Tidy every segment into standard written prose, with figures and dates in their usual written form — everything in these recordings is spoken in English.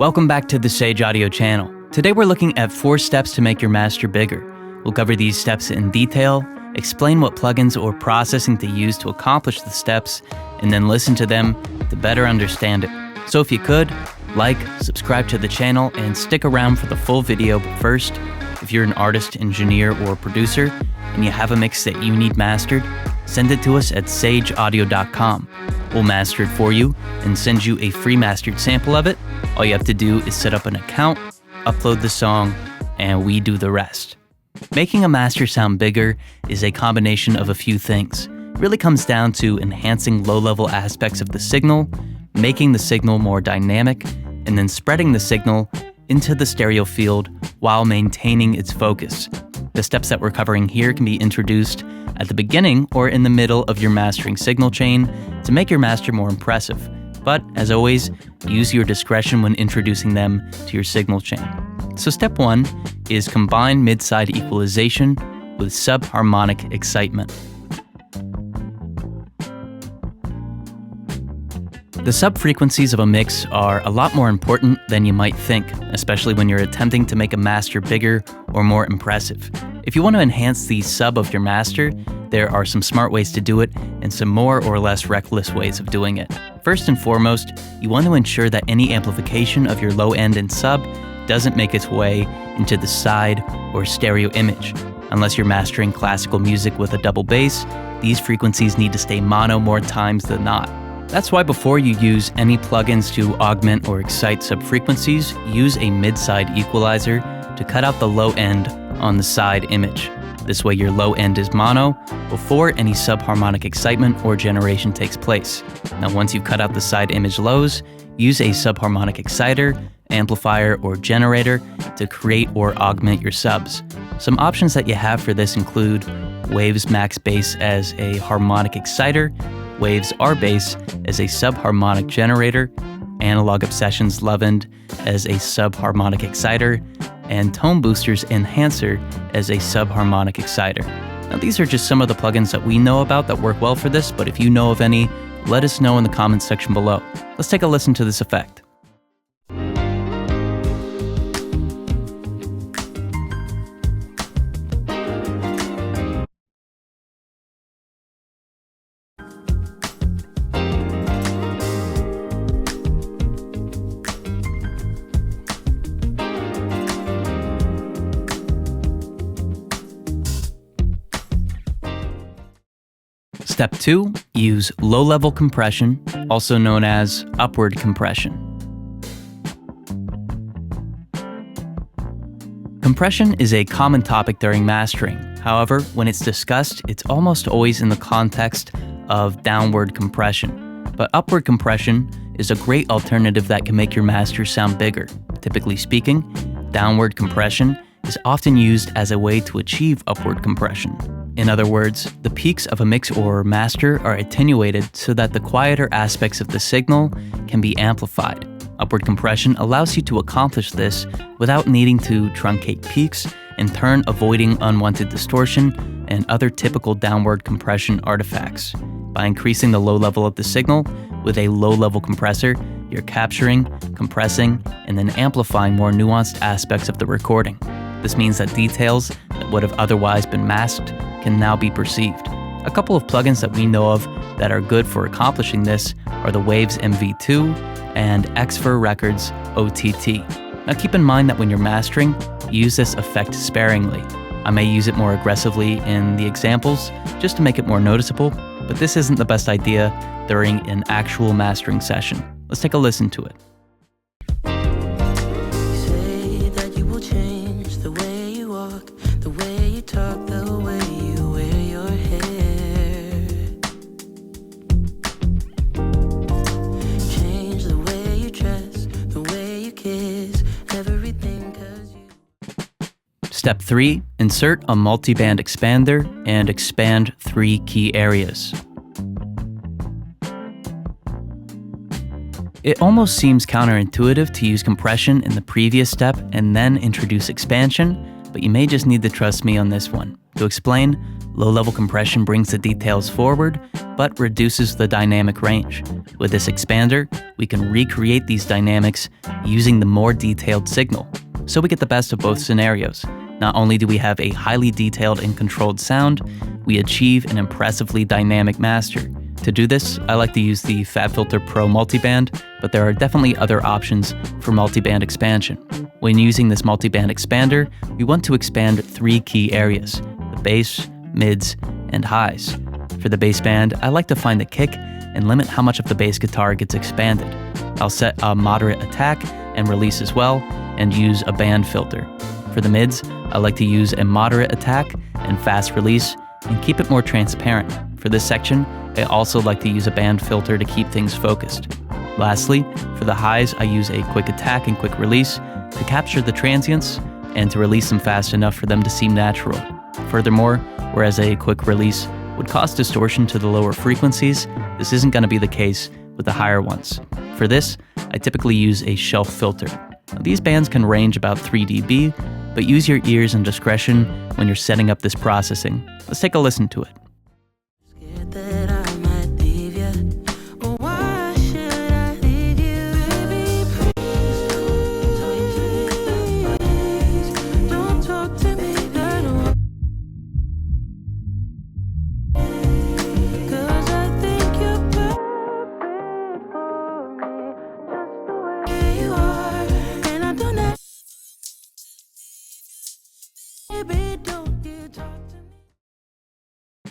Welcome back to the Sage Audio channel. Today we're looking at 4 steps to make your master bigger. We'll cover these steps in detail, explain what plugins or processing to use to accomplish the steps, and then listen to them to better understand it. So if you could, like, subscribe to the channel, and stick around for the full video. But first, if you're an artist, engineer, or producer, and you have a mix that you need mastered, send it to us at sageaudio.com. We'll master it for you and send you a free mastered sample of it. All you have to do is set up an account, upload the song, and we do the rest. Making a master sound bigger is a combination of a few things. It really comes down to enhancing low-level aspects of the signal, making the signal more dynamic, and then spreading the signal into the stereo field while maintaining its focus. The steps that we're covering here can be introduced at the beginning or in the middle of your mastering signal chain to make your master more impressive. But as always, use your discretion when introducing them to your signal chain. So step 1 is combine mid-side equalization with sub-harmonic excitement. The sub-frequencies of a mix are a lot more important than you might think, especially when you're attempting to make a master bigger or more impressive. If you want to enhance the sub of your master, there are some smart ways to do it and some more or less reckless ways of doing it. First and foremost, you want to ensure that any amplification of your low end and sub doesn't make its way into the side or stereo image. Unless you're mastering classical music with a double bass, these frequencies need to stay mono more times than not. That's why before you use any plugins to augment or excite subfrequencies, use a mid-side equalizer to cut out the low end on the side image. This way your low end is mono before any subharmonic excitement or generation takes place. Now once you've cut out the side image lows, use a subharmonic exciter, amplifier, or generator to create or augment your subs. Some options that you have for this include Waves Max Bass as a harmonic exciter, Waves R-Bass as a subharmonic generator, Analog Obsessions Loveend as a subharmonic exciter, and Tone Boosters Enhancer as a subharmonic exciter. Now these are just some of the plugins that we know about that work well for this, but if you know of any, let us know in the comments section below. Let's take a listen to this effect. Step 2, use low-level compression, also known as upward compression. Compression is a common topic during mastering. However, when it's discussed, it's almost always in the context of downward compression. But upward compression is a great alternative that can make your master sound bigger. Typically speaking, downward compression is often used as a way to achieve upward compression. In other words, the peaks of a mix or master are attenuated so that the quieter aspects of the signal can be amplified. Upward compression allows you to accomplish this without needing to truncate peaks, in turn avoiding unwanted distortion and other typical downward compression artifacts. By increasing the low level of the signal with a low-level compressor, you're capturing, compressing, and then amplifying more nuanced aspects of the recording. This means that details that would have otherwise been masked can now be perceived. A couple of plugins that we know of that are good for accomplishing this are the Waves MV2 and Xfer Records OTT. Now keep in mind that when you're mastering, use this effect sparingly. I may use it more aggressively in the examples just to make it more noticeable, but this isn't the best idea during an actual mastering session. Let's take a listen to it. Step 3, insert a multiband expander and expand 3 key areas. It almost seems counterintuitive to use compression in the previous step and then introduce expansion, but you may just need to trust me on this one. To explain, low-level compression brings the details forward, but reduces the dynamic range. With this expander, we can recreate these dynamics using the more detailed signal. So we get the best of both scenarios. Not only do we have a highly detailed and controlled sound, we achieve an impressively dynamic master. To do this, I like to use the FabFilter Pro multiband, but there are definitely other options for multiband expansion. When using this multiband expander, we want to expand 3 key areas: the bass, mids, and highs. For the bass band, I like to find the kick and limit how much of the bass guitar gets expanded. I'll set a moderate attack and release as well, and use a band filter. For the mids, I like to use a moderate attack and fast release, and keep it more transparent. For this section, I also like to use a band filter to keep things focused. Lastly, for the highs, I use a quick attack and quick release to capture the transients and to release them fast enough for them to seem natural. Furthermore, whereas a quick release would cause distortion to the lower frequencies, this isn't going to be the case with the higher ones. For this, I typically use a shelf filter. Now, these bands can range about 3 dB, but use your ears and discretion when you're setting up this processing. Let's take a listen to it.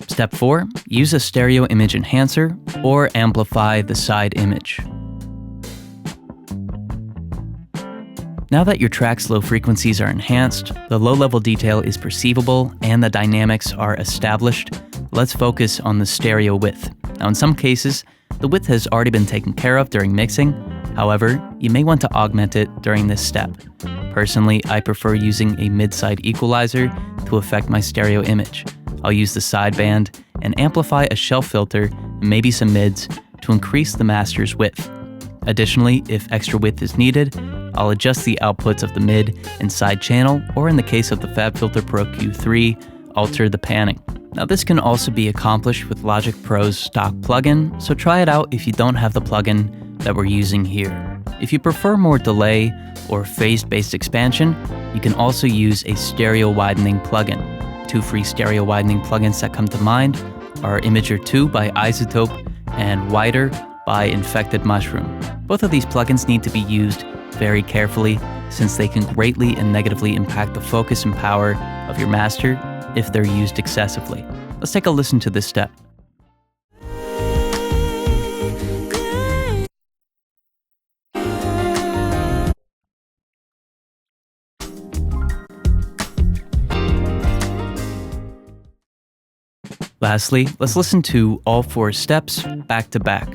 Step 4. Use a stereo image enhancer or amplify the side image. Now that your track's low frequencies are enhanced, the low-level detail is perceivable, and the dynamics are established, let's focus on the stereo width. Now in some cases, the width has already been taken care of during mixing. However, you may want to augment it during this step. Personally, I prefer using a mid-side equalizer to affect my stereo image. I'll use the sideband and amplify a shelf filter and maybe some mids to increase the master's width. Additionally, if extra width is needed, I'll adjust the outputs of the mid and side channel, or in the case of the FabFilter Pro Q3, alter the panning. Now this can also be accomplished with Logic Pro's stock plugin, so try it out if you don't have the plugin that we're using here. If you prefer more delay or phase-based expansion, you can also use a stereo widening plugin. 2 free stereo widening plugins that come to mind are Imager 2 by iZotope and Wider by Infected Mushroom. Both of these plugins need to be used very carefully, since they can greatly and negatively impact the focus and power of your master if they're used excessively. Let's take a listen to this step. Lastly, let's listen to all 4 steps back to back.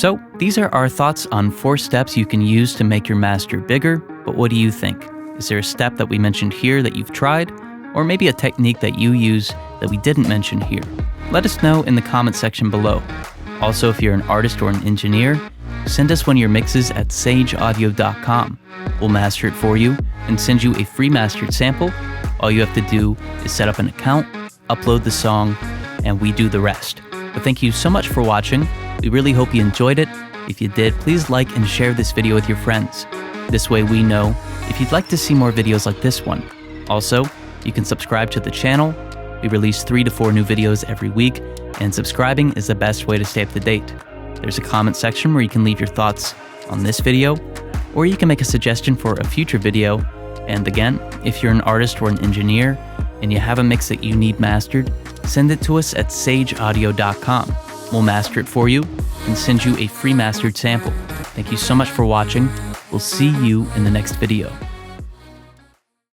So these are our thoughts on 4 steps you can use to make your master bigger, but what do you think? Is there a step that we mentioned here that you've tried? Or maybe a technique that you use that we didn't mention here? Let us know in the comment section below. Also, if you're an artist or an engineer, send us one of your mixes at sageaudio.com. We'll master it for you and send you a free mastered sample. All you have to do is set up an account, upload the song, and we do the rest. But thank you so much for watching. We really hope you enjoyed it. If you did, please like and share this video with your friends. This way we know if you'd like to see more videos like this one. Also, you can subscribe to the channel. We release 3 to 4 new videos every week, and subscribing is the best way to stay up to date. There's a comment section where you can leave your thoughts on this video, or you can make a suggestion for a future video. And again, if you're an artist or an engineer and you have a mix that you need mastered, send it to us at sageaudio.com. We'll master it for you and send you a free mastered sample. Thank you so much for watching. We'll see you in the next video.